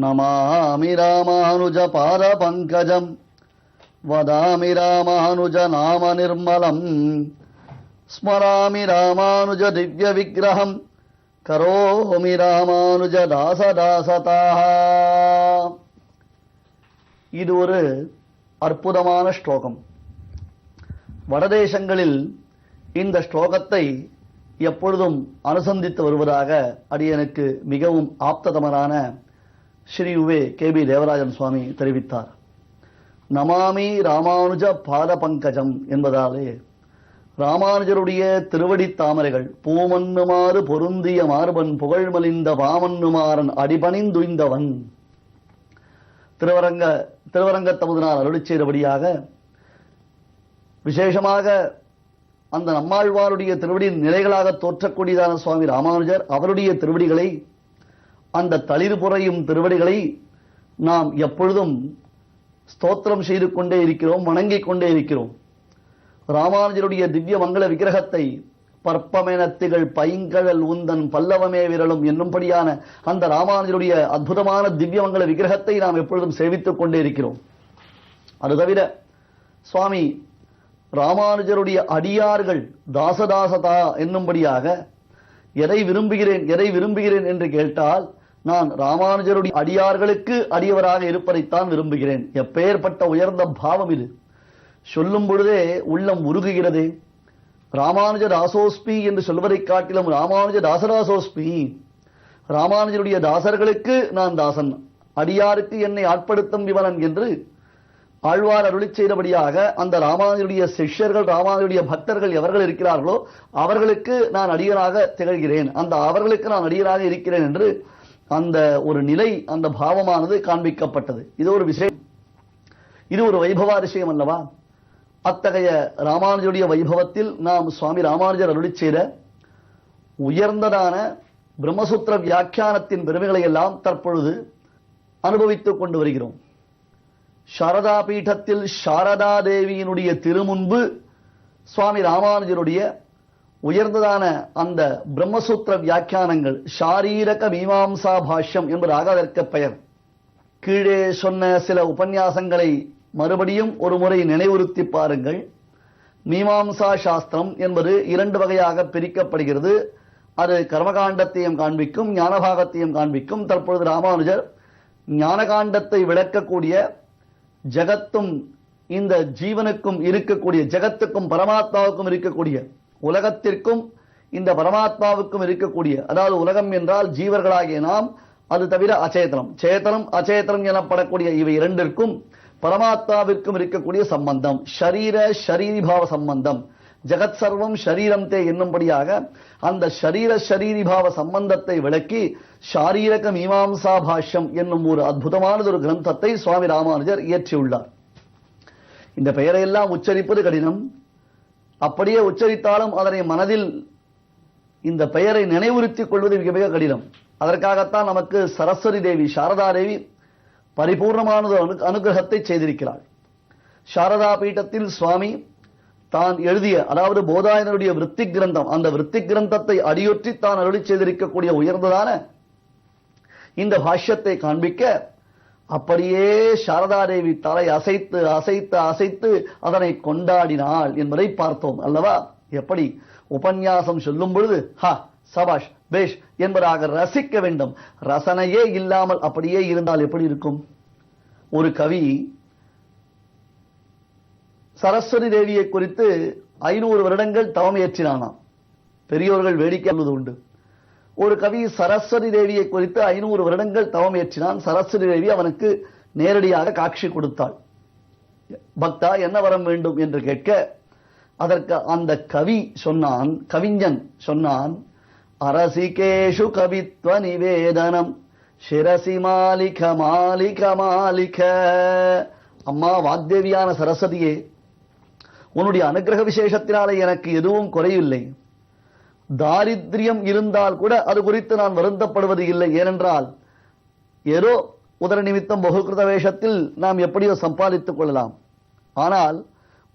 நமாமி ராமானுஜ பாத பங்கஜம் வதாமி ராமானுஜ நாம நிர்மலம் ஸ்மராமி ராமானுஜ திவ்ய விக்கிரகம் கரோமி ராமானுஜ தாசதாசதா. இது ஒரு அற்புதமான ஸ்லோகம். வடதேசங்களில் இந்த ஸ்லோகத்தை எப்பொழுதும் அனுசந்தித்து வருவதாக அடியனுக்கு மிகவும் ஆப்ததமரான ஸ்ரீ உவே கே.பி. தேவராஜன் சுவாமி தெரிவித்தார். நமாமி ராமானுஜ பாத பங்கஜம் என்பதாலே ராமானுஜருடைய திருவடி தாமரைகள் பூமன்னுமாறு பொருந்திய மார்பன் புகழ்மலிந்த வாமன்னுமாறன் அடிபணிந்துய்ந்தவன் திருவரங்கத்தமுதனால் அருளி செய்தபடியாக விசேஷமாக அந்த நம்மாழ்வாருடைய திருவடியின் நிலைகளாக தோற்றக்கூடியதான சுவாமி ராமானுஜர் அவருடைய திருவடிகளை, அந்த தளிர் புரையும் திருவடிகளை நாம் எப்பொழுதும் ஸ்தோத்திரம் செய்து கொண்டே இருக்கிறோம், வணங்கிக் கொண்டே இருக்கிறோம். ராமானுஜருடைய திவ்ய மங்கள விக்கிரகத்தை பற்பமெனத்திகள் பைங்கழல் உந்தன் பல்லவமே விரலும் என்னும்படியான அந்த ராமானுஜருடைய அற்புதமான திவ்ய மங்கள விக்கிரகத்தை நாம் எப்பொழுதும் சேவித்துக் கொண்டே இருக்கிறோம். அது தவிர சுவாமி ராமானுஜருடைய அடியார்கள் தாசதாசதா என்னும்படியாக எதை விரும்புகிறேன் என்று கேட்டால், நான் ராமானுஜருடைய அடியார்களுக்கு அடியவராக இருப்பதைத்தான் விரும்புகிறேன். எப்பேற்பட்ட உயர்ந்த பாவம் இது! சொல்லும் பொழுதே உள்ளம் உருகுகிறதே. ராமானுஜ தாசோஸ்மி என்று சொல்வதை காட்டிலும் ராமானுஜ தாசதாசோஸ்மி, ராமானுஜருடைய தாசர்களுக்கு நான் தாசன், அடியாருக்கு என்னை ஆட்படுத்தும் விமலன் என்று ஆழ்வார் அருளி செய்தபடியாக அந்த ராமானுஜருடைய சிஷ்யர்கள், ராமானுஜருடைய பக்தர்கள் எவர்கள் இருக்கிறார்களோ அவர்களுக்கு நான் அடியனாக திகழ்கிறேன், அந்த அவர்களுக்கு நான் அடியனாக இருக்கிறேன் என்று அந்த ஒரு நிலை, அந்த பாவமானது காண்பிக்கப்பட்டது. இது ஒரு விஷயம், இது ஒரு வைபவ விஷயம் அல்லவா? அத்தகைய ராமானுஜருடைய வைபவத்தில் நாம் சுவாமி ராமானுஜர் அருளி செய்த உயர்ந்ததான பிரம்மசூத்திர வியாக்கியானத்தின் பெருமைகளை எல்லாம் தற்பொழுது அனுபவித்துக் கொண்டு வருகிறோம். சாரதா பீட்டத்தில் சாரதா தேவியினுடைய திருமுன்பு சுவாமி ராமானுஜருடைய உயர்ந்ததான அந்த பிரம்மசூத்திர வியாக்கியானங்கள், ஷாரீரக மீமாம்சா பாஷ்யம் என்பதாக அதற்கு பெயர். கீழே சொன்ன சில உபன்யாசங்களை மறுபடியும் ஒரு முறை நினைவுறுத்தி பாருங்கள். மீமாம்சா சாஸ்திரம் என்பது இரண்டு வகையாக பிரிக்கப்படுகிறது. அது கர்மகாண்டத்தையும் காண்பிக்கும், ஞானபாகத்தையும் காண்பிக்கும். தற்பொழுது ராமானுஜர் ஞானகாண்டத்தை விளக்கக்கூடிய, ஜகத்தும் இந்த ஜீவனுக்கும் இருக்கக்கூடிய, ஜகத்துக்கும் பரமாத்மாவுக்கும் இருக்கக்கூடிய, உலகத்திற்கும் இந்த பரமாத்மாவுக்கும் இருக்கக்கூடிய, அதாவது உலகம் என்றால் ஜீவர்களாகிய நாம், அது தவிர அச்சேதனம், சேதனம் அச்சேதனம் எனப்படக்கூடிய இவை இரண்டிற்கும் பரமாத்மாவிற்கும் இருக்கக்கூடிய சம்பந்தம், ஷரீர ஷரீரிபாவ சம்பந்தம், ஜகத் சர்வம் ஷரீரம் தே என்னும்படியாக அந்த ஷரீர ஷரீரிபாவ சம்பந்தத்தை விளக்கி ஷாரீரக மீமாம்சா பாஷ்யம் என்னும் ஒரு அற்புதமானது ஒரு கிரந்தத்தை சுவாமி ராமானுஜர் இயற்றியுள்ளார். இந்த பெயரையெல்லாம் உச்சரிப்பது கடினம். அப்படியே உச்சரித்தாலும் அதனை மனதில் இந்த பெயரை நினைவுறுத்திக் கொள்வது மிக மிக கடினம். அதற்காகத்தான் நமக்கு சரஸ்வதி தேவி, சாரதா தேவி பரிபூர்ணமானது அனுகிரகத்தை செய்திருக்கிறார். சாரதா பீட்டத்தில் சுவாமி தான் எழுதிய, அதாவது போதாயனருடைய விருத்தி கிரந்தம், அந்த விருத்தி கிரந்தத்தை அடியொற்றி தான் அருளி செய்திருக்கக்கூடிய உயர்ந்ததான இந்த பாஷ்யத்தை காண்பிக்க அப்படியே சாரதாதேவி தலை அசைத்து அசைத்து அசைத்து அதனை கொண்டாடினாள் என்பதை பார்த்தோம் அல்லவா? எப்படி உபன்யாசம் சொல்லும் பொழுது ஹா சபாஷ் பேஷ் என்பதாக ரசிக்க வேண்டும். ரசனையே இல்லாமல் அப்படியே இருந்தால் எப்படி இருக்கும்? ஒரு கவி சரஸ்வதி தேவியை குறித்து 500 வருடங்கள் தவம் ஏற்றினானாம். பெரியோர்கள் வேடிக்கை சொல்வது உண்டு. ஒரு கவி சரஸ்வதி தேவியை குறித்து 500 வருடங்கள் தவம் ஏற்றினான். சரஸ்வதி தேவி அவனுக்கு நேரடியாக காட்சி கொடுத்தாள். பக்தா என்ன வரம் வேண்டும் என்று கேட்க, அதற்கு அந்த கவிஞன் சொன்னான், அரசிகேஷு கவித்வ நிவேதனம் சிரசி மாலிக மாலிக மாலிக. அம்மா வாக்தேவியான சரஸ்வதியே, உன்னுடைய அனுகிரக விசேஷத்தினாலே எனக்கு எதுவும் குறையில்லை. தாரித்ரியம் இருந்தால் கூட அது குறித்து நான் வருந்தப்படுவது இல்லை. ஏனென்றால் ஏதோ உதர நிமித்தம் பகுகிருத வேஷத்தில் நாம் எப்படியோ சம்பாதித்துக் கொள்ளலாம். ஆனால்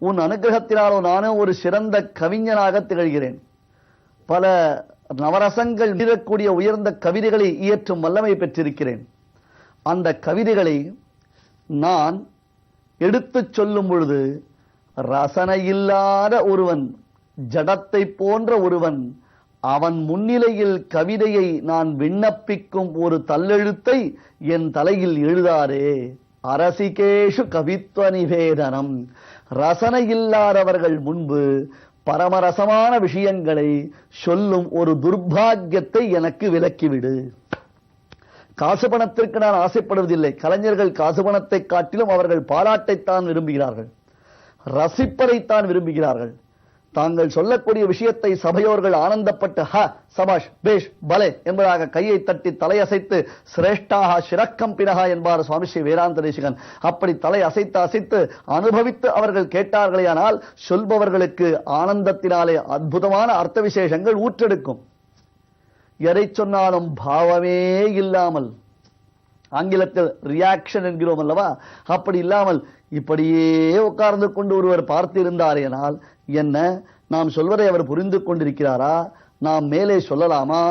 உன் அனுகிரகத்தினாலோ நானும் ஒரு சிறந்த கவிஞனாக திகழ்கிறேன். பல நவரசங்கள் மீறக்கூடிய உயர்ந்த கவிதைகளை இயற்றும் வல்லமை பெற்றிருக்கிறேன். அந்த கவிதைகளை நான் எடுத்துச் சொல்லும் பொழுது ரசனையில்லாத ஒருவன், ஜடத்தை போன்ற ஒருவன், அவன் முன்னிலையில் கவிதையை நான் விண்ணப்பிக்கும் ஒரு தள்ளெழுத்தை என் தலையில் எழுதாரே. அரசிகேஷு கவித்துவ நிவேதனம். ரசனையில்லாதவர்கள் முன்பு பரமரசமான விஷயங்களை சொல்லும் ஒரு துர்பாக்கியத்தை எனக்கு விலக்கிவிடு. காசு பணத்திற்கு நான் ஆசைப்படுவதில்லை. கலைஞர்கள் காசு பணத்தை காட்டிலும் அவர்கள் பாராட்டைத்தான் விரும்புகிறார்கள், ரசிப்பதைத்தான் விரும்புகிறார்கள். தாங்கள் சொல்லக்கூடிய விஷயத்தை சபையோர்கள் ஆனந்தப்பட்டு ஹ சபாஷ் பேஷ் பலே என்பதாக கையை தட்டி தலையசைத்து சிரேஷ்டாக சிரக்கம்பினகா என்பார் சுவாமி ஸ்ரீ வேதாந்த தேசிகன். அப்படி தலை அசைத்து அசைத்து அனுபவித்து அவர்கள் கேட்டார்களேயானால் சொல்பவர்களுக்கு ஆனந்தத்தினாலே அற்புதமான அர்த்த விசேஷங்கள் ஊற்றெடுக்கும். எதை சொன்னாலும் பாவமே இல்லாமல், ஆங்கிலத்தில் ரியாக்ஷன் என்கிறோம் அல்லவா, அப்படி இல்லாமல் இப்படியே உட்கார்ந்து கொண்டு ஒருவர் பார்த்திருந்தாரேனால் என்ன, நாம் சொல்வதை அவர் புரிந்து கொண்டிருக்கிறாரா, நாம் மேலே சொல்லலாமா,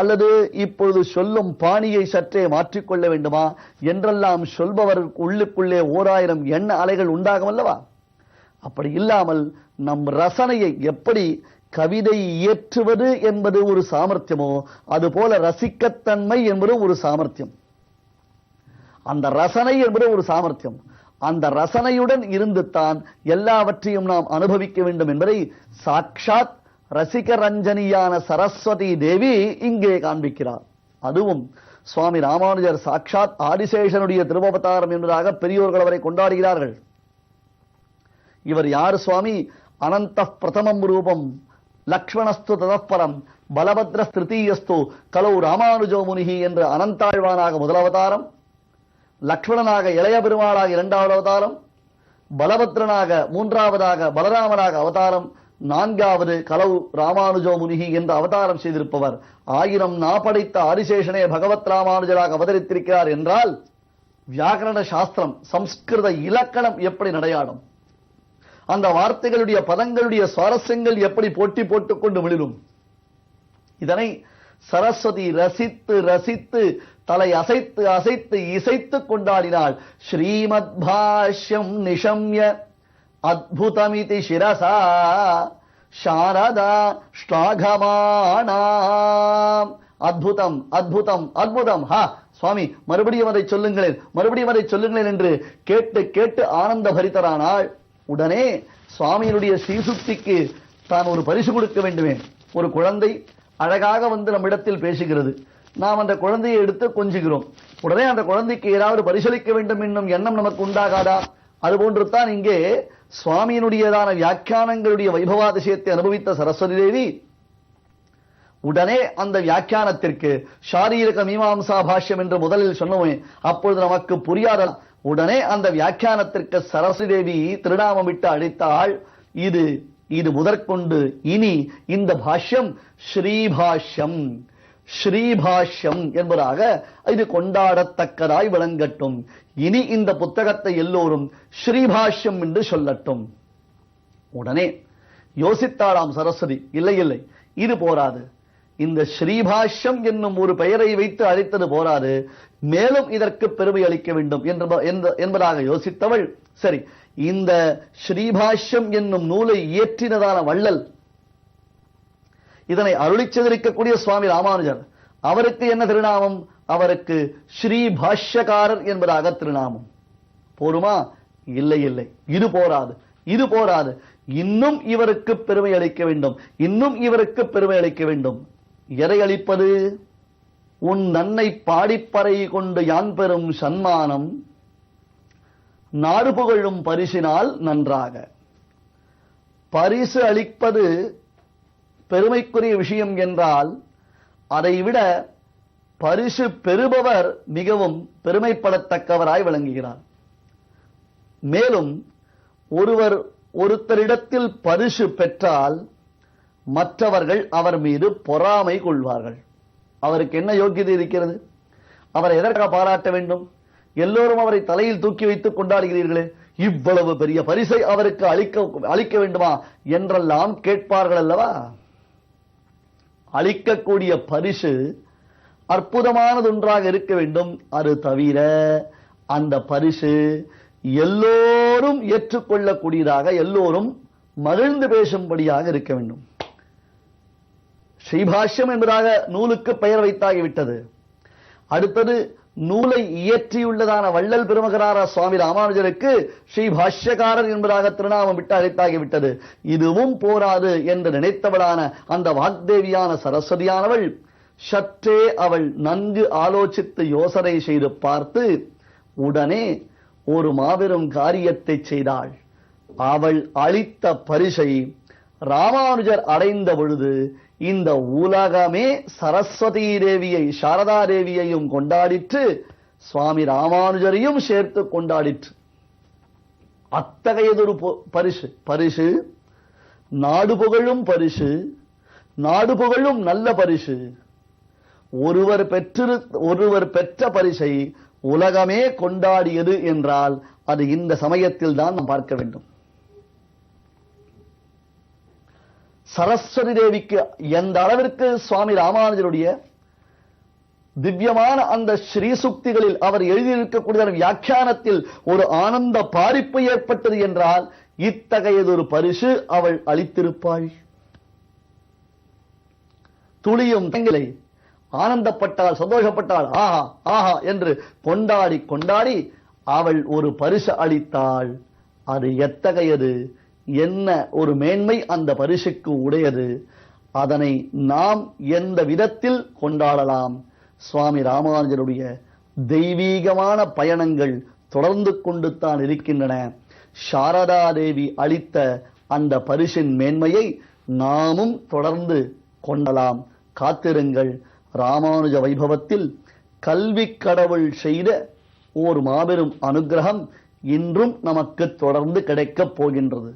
அல்லது இப்பொழுது சொல்லும் பாணியை சற்றே மாற்றிக்கொள்ள வேண்டுமா என்றெல்லாம் சொல்பவர் உள்ளுக்குள்ளே 1000 எண்ண அலைகள் உண்டாகும் அல்லவா. அப்படி இல்லாமல் நம் ரசனையை எப்படி கவிதை இயற்றுவது என்பது ஒரு சாமர்த்தியமோ அதுபோல ரசிக்கத்தன்மை என்பது ஒரு சாமர்த்தியம். அந்த ரசனை என்பது ஒரு சாமர்த்தியம். அந்த ரசனையுடன் இருந்து தான் எல்லாவற்றையும் நாம் அனுபவிக்க வேண்டும் என்பதை சாட்சாத் ரசிக ரஞ்சனியான சரஸ்வதி தேவி இங்கே காண்பிக்கிறார். அதுவும் சுவாமி ராமானுஜர் சாட்சாத் ஆதிசேஷனுடைய திருவவதாரம் என்பதாக பெரியோர்கள் அவரை கொண்டாடுகிறார்கள். இவர் யார் சுவாமி? அனந்த பிரதமம் ரூபம் லக்ஷ்மணஸ்து ததப்பரம் பலபத்ர திருத்தீயஸ்து கலௌ ராமானுஜோ முனிகி என்ற அனந்தாழ்வானாக முதல் அவதாரம், லக்ஷ்மணனாக இளைய பெருமாளாக 2வது அவதாரம், பலபத்ரனாக 3வதாக பலராமனாக அவதாரம், 4வது கலௌ ராமானுஜோ முனிகி என்ற அவதாரம் செய்திருப்பவர் 1000 நாப்படைத்த ஆதிசேஷனே பகவத் ராமானுஜராக அவதரித்திருக்கிறார் என்றால் வியாக்கரண சாஸ்திரம் சம்ஸ்கிருத இலக்கணம் எப்படி நடையாடும், அந்த வார்த்தைகளுடைய பதங்களுடைய சுவாரஸ்யங்கள் எப்படி போட்டி போட்டுக் கொண்டு விழும். இதனை சரஸ்வதி ரசித்து ரசித்து தலை அசைத்து அசைத்து இசைத்து கொண்டாடினாள். ஸ்ரீமத் பாஷ்யம் நிஷம்ய அத்புதமிதி சிரசா சாரதா ஸ்லாகமானாம். அத்புதம் அத்புதம் அத்புதம். ஹா சுவாமி மறுபடியும் அதை சொல்லுங்களேன், மறுபடியும் அதை சொல்லுங்களேன் என்று கேட்டு கேட்டு ஆனந்த பரிதரானாள். உடனே சுவாமியினுடைய ஸ்ரீசுக்திக்கு தான் ஒரு பரிசு கொடுக்க வேண்டுமே. ஒரு குழந்தை அழகாக வந்து நம்மிடத்தில் பேசுகிறது, நாம் அந்த குழந்தையை எடுத்து கொஞ்சுகிறோம். உடனே அந்த குழந்தைக்கு ஏதாவது பரிசளிக்க வேண்டும் என்னும் எண்ணம் நமக்கு உண்டாகாதா? அதுபோன்று தான் இங்கே சுவாமியினுடையதான வியாக்கியானங்களுடைய வைபவாதிசயத்தை அனுபவித்த சரஸ்வதி தேவி உடனே அந்த வியாக்கியானத்திற்கு ஷாரீரக மீமாம்சா பாஷ்யம் என்று முதலில் சொன்னோமே, அப்பொழுது நமக்கு புரியாத உடனே அந்த வியாக்கியானத்திற்கு சரஸ்வதி தேவி திருநாமம் விட்டு அழைத்தாள். இது முதற்கொண்டு இனி இந்த பாஷ்யம் ஸ்ரீபாஷ்யம், ஸ்ரீபாஷ்யம் என்பதாக இது கொண்டாடத்தக்கதாய் விளங்கட்டும். இனி இந்த புத்தகத்தை எல்லோரும் ஸ்ரீபாஷ்யம் என்று சொல்லட்டும். உடனே யோசித்தாளாம் சரஸ்வதி, இல்லை இல்லை இது போராது, இந்த ஸ்ரீபாஷ்யம் என்னும் ஒரு பெயரை வைத்து அழைத்தது போராது, மேலும் இதற்கு பெருமை அளிக்க வேண்டும் என்பதாக யோசித்தவள், சரி இந்த ஸ்ரீபாஷ்யம் என்னும் நூலை இயற்றினதான வள்ளல், இதனை அருளிச் செய்திருக்கக்கூடிய சுவாமி ராமானுஜர், அவருக்கு என்ன திருநாமம்? அவருக்கு ஸ்ரீ பாஷ்யக்காரர் என்பதாக திருநாமம். போருமா? இல்லை இல்லை இது போராது, இது போராது, இன்னும் இவருக்கு பெருமை அளிக்க வேண்டும், இன்னும் இவருக்கு பெருமை அளிக்க வேண்டும். எதை அளிப்பது? உன் நன்னை பாடிப்பறை கொண்டு யான் பெறும் சன்மானம் நாடு புகழும் பரிசினால் நன்றாக. பரிசு அளிப்பது பெருமைக்குரிய விஷயம் என்றால் அதைவிட பரிசு பெறுபவர் மிகவும் பெருமைப்படத்தக்கவராய் விளங்குகிறார். மேலும் ஒருத்தரிடத்தில் பரிசு பெற்றால் மற்றவர்கள் அவர் மீது பொறாமை கொள்வார்கள். அவருக்கு என்ன யோக்கியதை இருக்கிறது? அவரை எதற்காக பாராட்ட வேண்டும்? எல்லோரும் அவரை தலையில் தூக்கி வைத்துக் கொண்டாடுகிறீர்களே, இவ்வளவு பெரிய பரிசை அவருக்கு அளிக்க வேண்டுமா என்றெல்லாம் கேட்பார்கள் அல்லவா. அளிக்கக்கூடிய பரிசு அற்புதமானதொன்றாக இருக்க வேண்டும். அது தவிர அந்த பரிசு எல்லோரும் ஏற்றுக்கொள்ளக்கூடியதாக, எல்லோரும் மகிழ்ந்து பேசும்படியாக இருக்க வேண்டும். ஸ்ரீபாஷ்யம் என்பதாக நூலுக்கு பெயர் வைத்தாகிவிட்டது. அடுத்தது நூலை இயற்றியுள்ளதான வள்ளல் பெருமகனார சுவாமி ராமானுஜருக்கு ஸ்ரீ பாஷ்யக்காரர் என்பதாக திருநாமம் விட்டு அழைத்தாகிவிட்டது. இதுவும் போராது என்று நினைத்தவளான அந்த வாக்தேவியான சரஸ்வதியானவள் சற்றே அவள் நன்கு ஆலோசித்து யோசனை செய்து பார்த்து உடனே ஒரு மாபெரும் காரியத்தை செய்தாள். அவள் அளித்த பரிசை ராமானுஜர் அடைந்த பொழுது இந்த உலகமே சரஸ்வதி தேவியை, சாரதா தேவியையும் கொண்டாடிற்று, சுவாமி ராமானுஜரையும் சேர்த்து கொண்டாடிற்று. அத்தகையதொரு பரிசு, பரிசு நாடு புகழும் பரிசு, நாடு புகழும் நல்ல பரிசு. ஒருவர் பெற்ற பரிசை உலகமே கொண்டாடியது என்றால் அது இந்த சமயத்தில் தான் நாம் பார்க்க வேண்டும். சரஸ்வதி தேவிக்கு எந்த அளவிற்கு சுவாமி ராமானுஜருடைய திவ்யமான அந்த ஸ்ரீசுக்திகளில் அவர் எழுதியிருக்கக்கூடிய வியாக்கியானத்தில் ஒரு ஆனந்த பாரிப்பு ஏற்பட்டது என்றால் இத்தகையதொரு பரிசு அவள் அளித்திருப்பாள். துளியும் தங்களை ஆனந்தப்பட்டாள், சந்தோஷப்பட்டாள், ஆஹா ஆஹா என்று கொண்டாடி கொண்டாடி அவள் ஒரு பரிசு அளித்தாள். அது எத்தகையது, என்ன ஒரு மேன்மை அந்த பரிசுக்கு உடையது. அதனை நாம் எந்த விதத்தில் கொண்டாடலாம்? சுவாமி ராமானுஜருடைய தெய்வீகமான பயணங்கள் தொடர்ந்து கொண்டு தான் இருக்கின்றன. சாரதா தேவி அளித்த அந்த பரிசின் மேன்மையை நாமும் தொடர்ந்து கொண்டலாம். காத்திருங்கள். ராமானுஜ வைபவத்தில் கல்வி கடவுள் செய்த ஓர் மாபெரும் அனுகிரகம் இன்றும் நமக்கு தொடர்ந்து கிடைக்கப் போகின்றது.